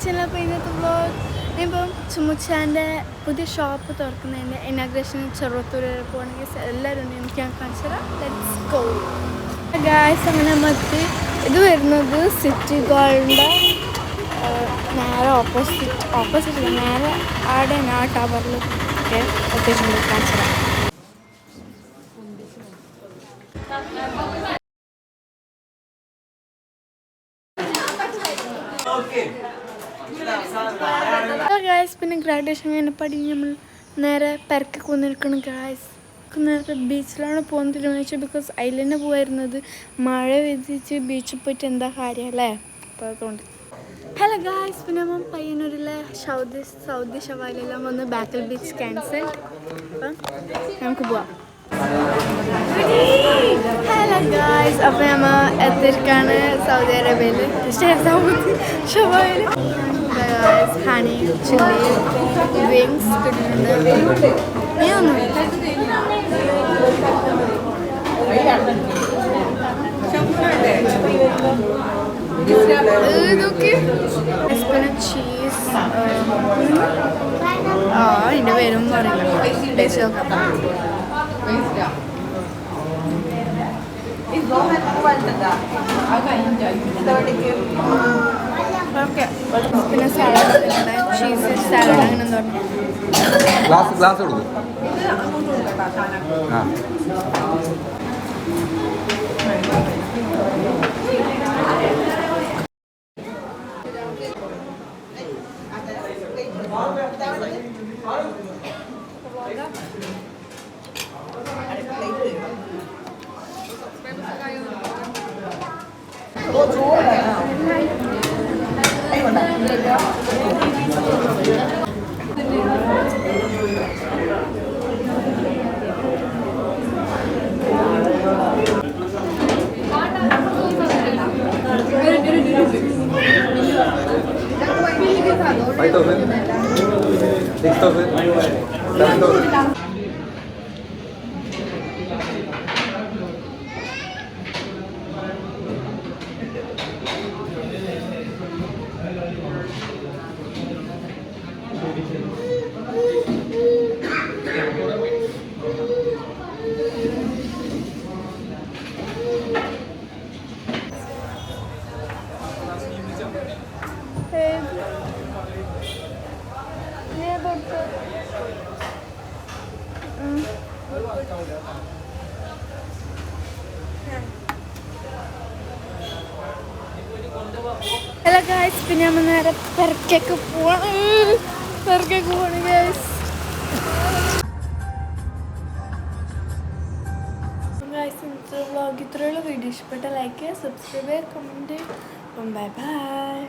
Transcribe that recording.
Channel. അപ്പോൾ ഇന്നത്തെ vlog ഇപ്പം ചുമ്മുച്ചാൻ്റെ പുതിയ ഷോപ്പ് തുറക്കുന്നതിൻ്റെ ഇനാഗ്രേഷൻ ചെറുത്തൂർ പോകണമെങ്കിൽ എല്ലാവരും ഉണ്ട്. എനിക്ക് ഞാൻ കാണിച്ചു തരാം. Let's go guys. അങ്ങനെ മത്തി ഇത് വരുന്നത് സിറ്റി ഗോൾഡിൻ്റെ നേരെ ഓപ്പോസിറ്റ് നേരെ ആടെ ആ ടവറിൽ ഒക്കെ ഒത്തിരി കാണിച്ചു തരാം. ഗായ്സ് പിന്നെ ഗ്രാജുവേഷൻ കഴിഞ്ഞപ്പോൾ നമ്മൾ നേരെ പരക്കെ കൊന്നിരിക്കണം ഗായ്സ്. നേരെ ബീച്ചിലാണ് പോകാൻ തീരുമാനിച്ചത്. ബിക്കോസ് അതിൽ തന്നെ പോയിരുന്നത് മഴ വിധിച്ച് ബീച്ചിൽ പോയിട്ട് എന്താ കാര്യം അല്ലേ. അപ്പോൾ അതുകൊണ്ട് ഹലോ ഗായ്സ്. പിന്നെ നമ്മൾ പയ്യന്നൂരിലെ സൗദി ഷവാലെല്ലാം വന്ന് ബാക്കൽ ബീച്ച് ക്യാൻസൽ. അപ്പം നമുക്ക് പോവാം. Hello guys. അപ്പോൾ നമ്മൾ എത്തിരിക്കാണ് സൗദി അറേബ്യയിൽ ഷവായിൽ. ഹണി ചില്ലി വിങ്സ് കിട്ടിയിട്ടുണ്ട്. ചീസ് അതിൻ്റെ പേരും പറയില്ല. ടേസ്റ്റ് നോക്കാം. പിന്നെ സാലഡ് ചീസ് സാലഡ് അങ്ങനെ എന്താ ഗ്ലാസ് കൊടുക്കും. Hello guys. പിന്നെ നമ്മൾ നേരെ പെരക്കൊക്കെ പോവാണ് ഗായ്സ്. ഗായ്സ് ഇന്നത്തെ വ്ളോഗ് ഇത്രയുള്ള വീഡിയോ ഇഷ്ടപ്പെട്ട ലൈക്ക് ചെയ്യുക, സബ്സ്ക്രൈബ് ചെയ്യുക, കമൻറ്റ് ചെയ്യുക. Bye bye.